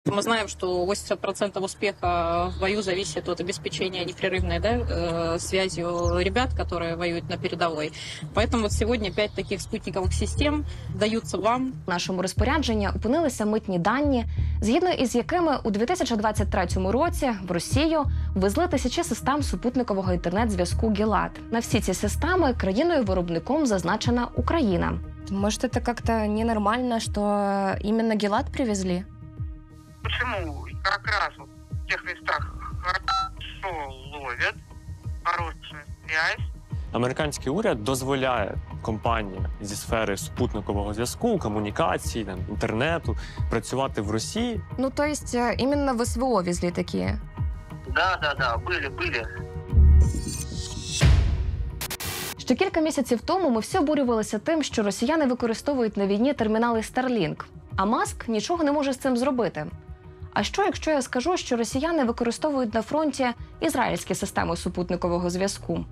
Мы знаем, что 80% успеха в бою зависит от обеспечения непрерывной связью ребят, которые воюют на передовой. Поэтому вот сегодня 5 таких спутниковых систем даются вам. В нашому розпорядженні опинилися митні дані, згідно із якими у 2023 році в Росію ввезли тисячі систем супутникового інтернет-зв'язку «Гілад». На всі ці системи країною-виробником зазначена Україна. Может, это как-то ненормально, что именно «Гилад» привезли? Почему? Как раз вот в тех местах хорошо ловят, хорошая связь. Американський уряд дозволяє компаніям зі сфери супутникового зв'язку, комунікацій, інтернету працювати в Росії. Ну, то есть именно в СВО везли такие? Да, были. Ще кілька місяців тому ми всі обурювалися тим, що росіяни використовують на війні термінали Starlink, а Маск нічого не може з цим зробити. А що, якщо я скажу, що росіяни використовують на фронті ізраїльські системи супутникового зв'язку?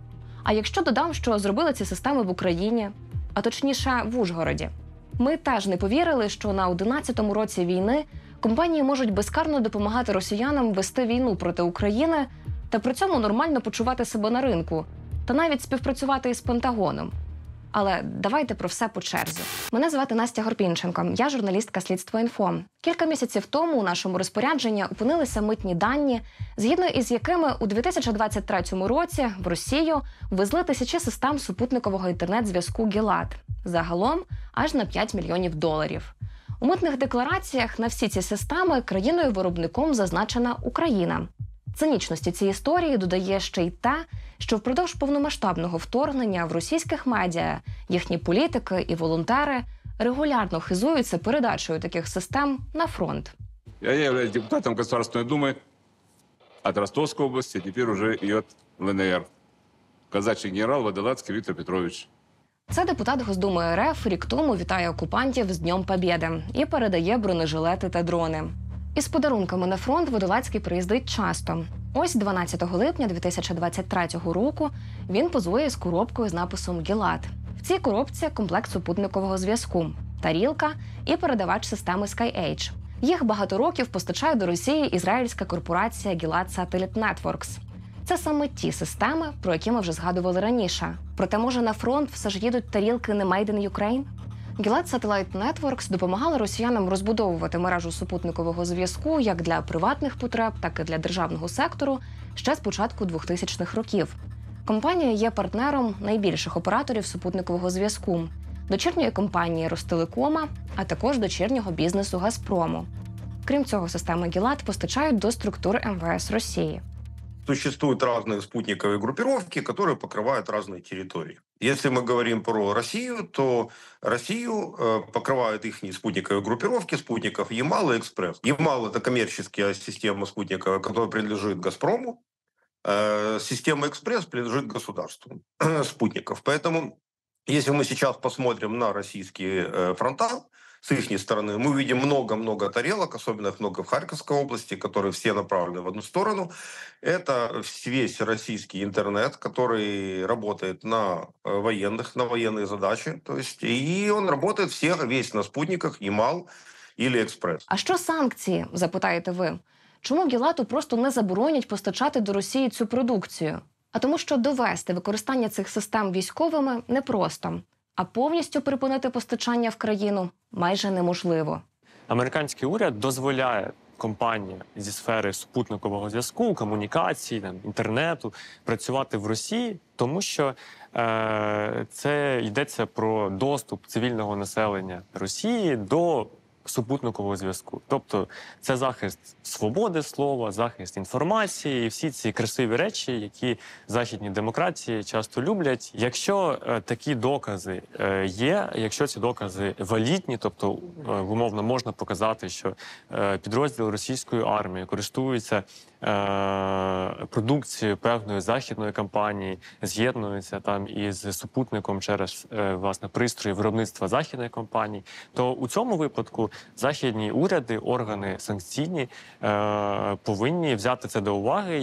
А якщо додам, що зробили ці системи в Україні, а точніше в Ужгороді? Ми теж не повірили, що на 11-му році війни компанії можуть безкарно допомагати росіянам вести війну проти України та при цьому нормально почувати себе на ринку, та навіть співпрацювати із Пентагоном. Але давайте про все по черзі. Мене звати Настя Горпінченко, я журналістка Слідство.Інфо. Кілька місяців тому у нашому розпорядженні опинилися митні дані, згідно із якими у 2023 році в Росію ввезли тисячі систем супутникового інтернет-зв'язку «Гілад». Загалом аж на $5 мільйонів. У митних деклараціях на всі ці системи країною-виробником зазначена Україна. Цинічності цієї історії додає ще й те, що впродовж повномасштабного вторгнення в російських медіа їхні політики і волонтери регулярно хизуються передачею таких систем на фронт. Я являюсь депутатом Государственной Думы от Ростовской области, теперь уже и от ЛНР. Казачий генерал Водолацкий Віктор Петрович. Це депутат Госдуми РФ рік тому вітає окупантів з Днем Побєди і передає бронежилети та дрони. Із подарунками на фронт Водолацький приїздить часто. Ось 12 липня 2023 року він позує з коробкою з написом «Гілад». В цій коробці комплект супутникового зв'язку, тарілка і передавач системи SkyEdge. Їх багато років постачає до Росії ізраїльська корпорація «Гілад Satellite Networks». Це саме ті системи, про які ми вже згадували раніше. Проте, може, на фронт все ж їдуть тарілки не «Made in Ukraine»? «Гілад Satellite Networks» допомагала росіянам розбудовувати мережу супутникового зв'язку як для приватних потреб, так і для державного сектору ще з початку 2000-х років. Компанія є партнером найбільших операторів супутникового зв'язку – дочірньої компанії «Ростелекома», а також дочірнього бізнесу «Газпрому». Крім цього, системи «Гілад» постачають до структур МВС Росії. Существуют разные спутниковые группировки, которые покрывают разные территории. Если мы говорим про Россию, то Россию покрывают их спутниковые группировки, спутников «Ямал» и «Экспресс». «Ямал» — это коммерческая система спутниковая, которая принадлежит «Газпрому». Система «Экспресс» принадлежит государству спутников. Поэтому, если мы сейчас посмотрим на российские фронта, с их стороны мы увидим много-много тарелок, особенно их много в Харьковской области, которые все направлены в одну сторону. Это весь российский интернет, который работает на военные задачи. То есть, и он работает весь на спутниках «Ямал» или «Экспресс». А що санкції, запитаєте ви? Чому «Гіладу» просто не заборонять постачати до Росії цю продукцію? А тому, що довести використання цих систем військовими непросто. А повністю припинити постачання в країну майже неможливо. Американський уряд дозволяє компаніям зі сфери супутникового зв'язку, комунікацій, інтернету працювати в Росії, тому що це йдеться про доступ цивільного населення Росії до супутникового зв'язку. Тобто це захист свободи слова, захист інформації і всі ці красиві речі, які західні демократії часто люблять. Якщо такі докази є, якщо ці докази валідні, тобто умовно можна показати, що підрозділ російської армії користується продукцією певної західної компанії, з'єднуються там із супутником через власне пристрої виробництва західної компанії, то у цьому випадку західні уряди, органи санкційні повинні взяти це до уваги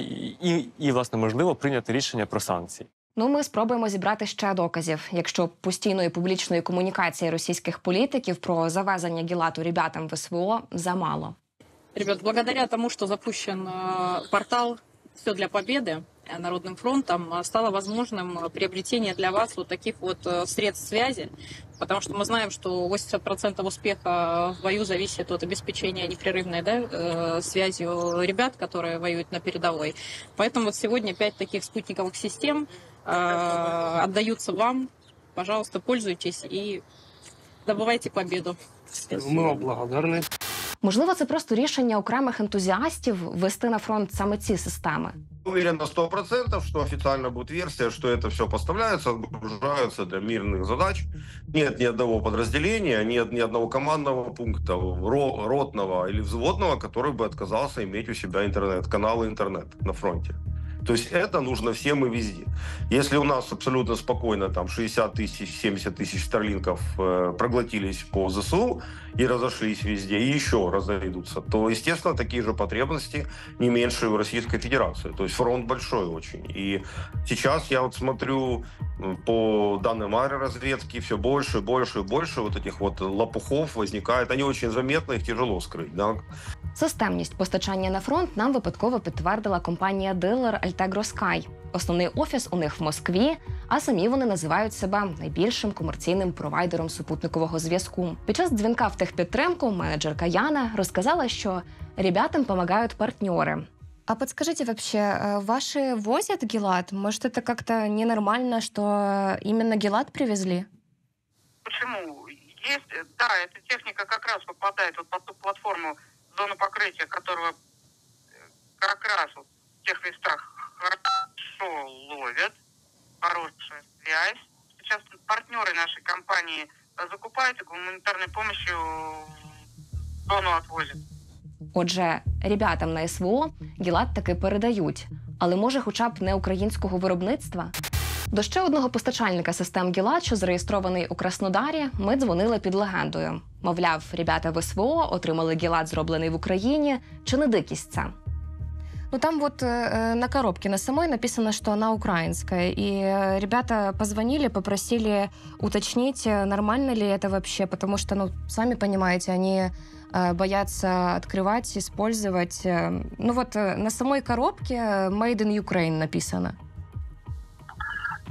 і власне, можливо, прийняти рішення про санкції. Ну, ми спробуємо зібрати ще доказів. Якщо постійної публічної комунікації російських політиків про завезення «Гіладу» ребятам в СВО замало. Ребят, благодаря тому, что запущен портал «Все для победы» Народным фронтом, стало возможным приобретение для вас вот таких вот средств связи, потому что мы знаем, что 80% успеха в бою зависит от обеспечения непрерывной связью ребят, которые воюют на передовой. Поэтому вот сегодня 5 таких спутниковых систем отдаются вам. Пожалуйста, пользуйтесь и добывайте победу. Ми вам благодарні. Можливо, це просто рішення окремих ентузіастів ввести на фронт саме ці системи. Уверен на 100%, что официально будет версия, что это все поставляется, отгружаются для мирных задач. Нет ни одного подразделения, нет ни одного командного пункта, ротного или взводного, который бы отказался иметь у себя каналы интернет на фронте. То есть это нужно всем и везде. Если у нас абсолютно спокойно там 60 тысяч, 70 тысяч старлинков проглотились по ЗСУ и разошлись везде, и еще разойдутся, то, естественно, такие же потребности не меньше в Российской Федерации. То есть фронт большой очень. И сейчас я вот смотрю по данным аэроразведки, все больше, больше и больше вот этих вот лопухов возникает. Они очень заметны, их тяжело скрыть. Да? Системність постачання на фронт нам випадково підтвердила компанія-дилер Altegro Sky. Основний офіс у них в Москві, а самі вони називають себе найбільшим комерційним провайдером супутникового зв'язку. Під час дзвінка в техпідтримку менеджерка Яна розказала, що ребятам допомагають партнери. А подскажите вообще, ваши возят Гелат? Может, это как-то ненормально, что именно Гелат привезли? Почему? Есть, да, эта техника как раз попадает вот под ту платформу, зону покрытия, которого как раз вот в тех местах хорошо ловят, хорошая связь. Сейчас партнеры нашей компании закупают и гуманитарной помощью в зону отвозят. Отже, ребятам на СВО Гелат таки передають, але може хоча б не українського виробництва? До ще одного постачальника систем Гелат, що зареєстрований у Краснодарі, ми дзвонили під легендою. Мовляв, ребята в СВО отримали Гелат, зроблений в Україні, чи не дикість це? Ну, там вот на коробке на самой написано, что она украинская. И ребята позвонили, попросили уточнить, нормально ли это вообще, потому что, ну, сами понимаете, они боятся открывать, использовать. Ну вот на самой коробке Made in Ukraine написано.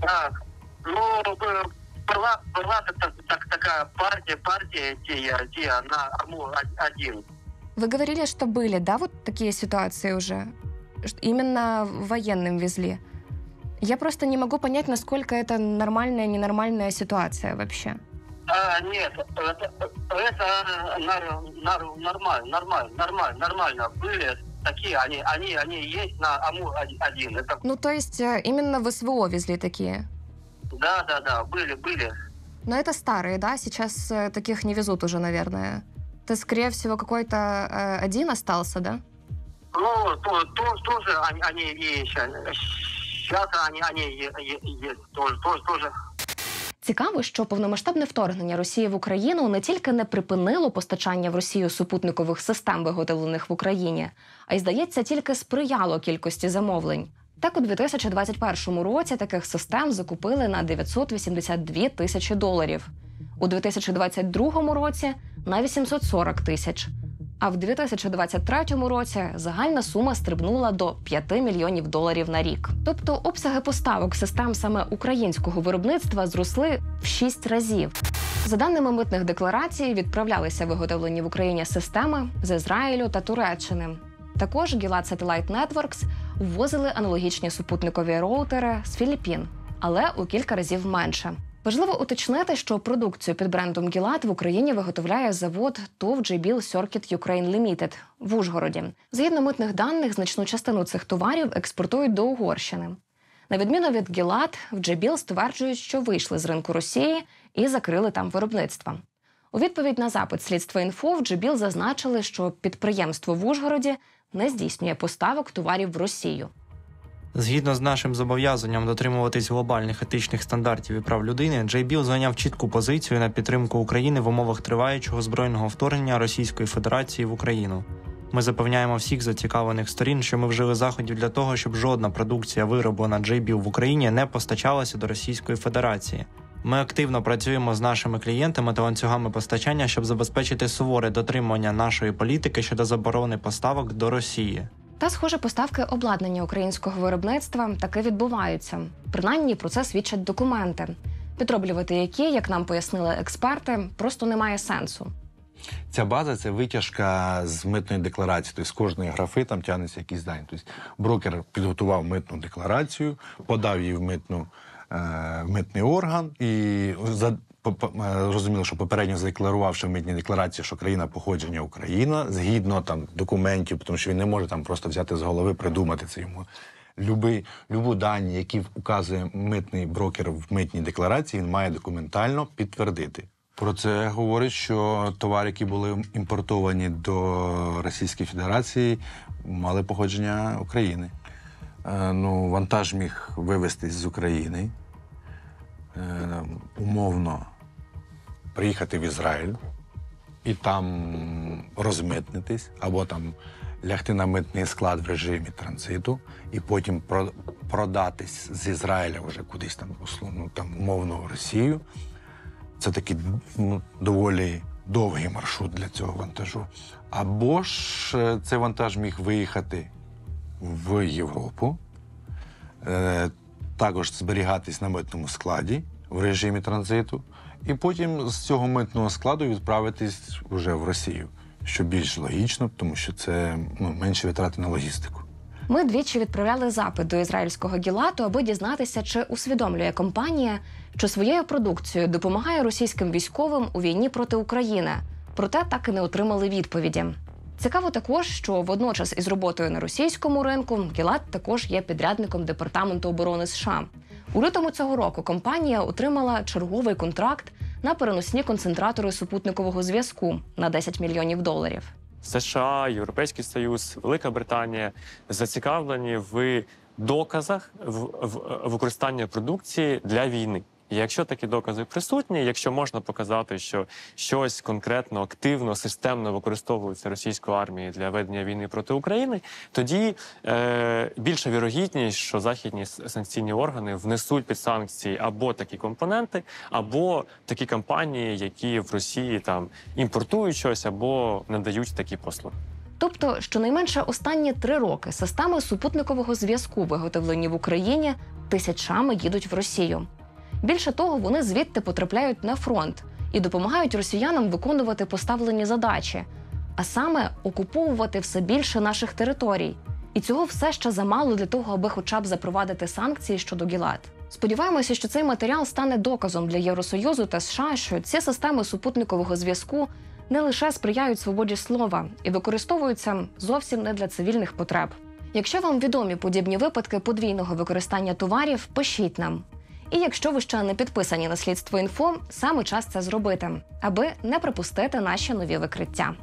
Так, ну, была такая партия, на АМУ-1. Вы говорили, что были, да, вот такие ситуации уже? Именно военным везли. Я просто не могу понять, насколько это нормальная, ненормальная ситуация вообще. Нет, это нормально. Были такие, они есть на АМУ-1. Это... Ну, то есть именно в СВО везли такие? Да, были. Но это старые, да? Сейчас таких не везут уже, наверное. Это, скорее всего, какой-то один остался, да? Ну, тоже они и сейчас они есть тоже. Цікаво, що повномасштабне вторгнення Росії в Україну не тільки не припинило постачання в Росію супутникових систем, виготовлених в Україні, а й, здається, тільки сприяло кількості замовлень. Так, у 2021 році таких систем закупили на $982 тисячі. У 2022 році – на $840 тисяч. А в 2023 році загальна сума стрибнула до $5 мільйонів на рік. Тобто обсяги поставок систем саме українського виробництва зросли в 6 разів. За даними митних декларацій, відправлялися виготовлені в Україні системи з Ізраїлю та Туреччини. Також Gilat Satellite Networks ввозили аналогічні супутникові роутери з Філіппін, але у кілька разів менше. Важливо уточнити, що продукцію під брендом Gilat в Україні виготовляє завод ТОВ JBL Circuit Ukraine Limited в Ужгороді. Згідно митних даних, значну частину цих товарів експортують до Угорщини. На відміну від Gilat, в JBL стверджують, що вийшли з ринку Росії і закрили там виробництво. У відповідь на запит Слідство.Інфо в JBL зазначили, що підприємство в Ужгороді не здійснює поставок товарів в Росію. Згідно з нашим зобов'язанням дотримуватись глобальних етичних стандартів і прав людини, JBL зайняв чітку позицію на підтримку України в умовах триваючого збройного вторгнення Російської Федерації в Україну. Ми запевняємо всіх зацікавлених сторін, що ми вжили заходів для того, щоб жодна продукція, вироблена JBL в Україні, не постачалася до Російської Федерації. Ми активно працюємо з нашими клієнтами та ланцюгами постачання, щоб забезпечити суворе дотримання нашої політики щодо заборони поставок до Росії. Та, схоже, поставки обладнання українського виробництва таки відбуваються. Принаймні, про це свідчать документи, підроблювати які, як нам пояснили експерти, просто немає сенсу. Ця база – це витяжка з митної декларації. Тобто з кожної графи там тягнеться якісь дані. Тобто брокер підготував митну декларацію, подав її в митний орган і розуміло, що попередньо задекларувавши в митній декларації, що країна походження Україна, згідно там документів, тому що він не може там просто взяти з голови, придумати це йому. Любу дані, які вказує митний брокер в митній декларації, він має документально підтвердити. Про це говорить, що товари, які були імпортовані до Російської Федерації, мали походження України. Вантаж міг вивезтись з України, умовно приїхати в Ізраїль і там розмитнитись, або там лягти на митний склад в режимі транзиту і потім продатись з Ізраїля вже кудись там, умовно, в Росію. Це такий доволі довгий маршрут для цього вантажу. Або ж цей вантаж міг виїхати в Європу, також зберігатись на митному складі в режимі транзиту, і потім з цього митного складу відправитись вже в Росію, що більш логічно, тому що це менші витрати на логістику. Ми двічі відправляли запит до ізраїльського Гілату, аби дізнатися, чи усвідомлює компанія, що своєю продукцією допомагає російським військовим у війні проти України. Проте так і не отримали відповіді. Цікаво також, що водночас із роботою на російському ринку Гілат також є підрядником Департаменту оборони США. У лютому цього року компанія отримала черговий контракт на переносні концентратори супутникового зв'язку на $10 мільйонів. США, Європейський Союз, Велика Британія зацікавлені в доказах використання продукції для війни. І якщо такі докази присутні, якщо можна показати, що щось конкретно, активно, системно використовується російською армією для ведення війни проти України, тоді більша вірогідність, що західні санкційні органи внесуть під санкції або такі компоненти, або такі компанії, які в Росії там імпортують щось або надають такі послуги. Тобто, щонайменше останні 3 роки системи супутникового зв'язку, виготовлені в Україні, тисячами їдуть в Росію. Більше того, вони звідти потрапляють на фронт і допомагають росіянам виконувати поставлені задачі, а саме окуповувати все більше наших територій. І цього все ще замало для того, аби хоча б запровадити санкції щодо Гілат. Сподіваємося, що цей матеріал стане доказом для Євросоюзу та США, що ці системи супутникового зв'язку не лише сприяють свободі слова і використовуються зовсім не для цивільних потреб. Якщо вам відомі подібні випадки подвійного використання товарів, пишіть нам. І якщо ви ще не підписані на Слідство.Інфо, саме час це зробити, аби не пропустити наші нові викриття.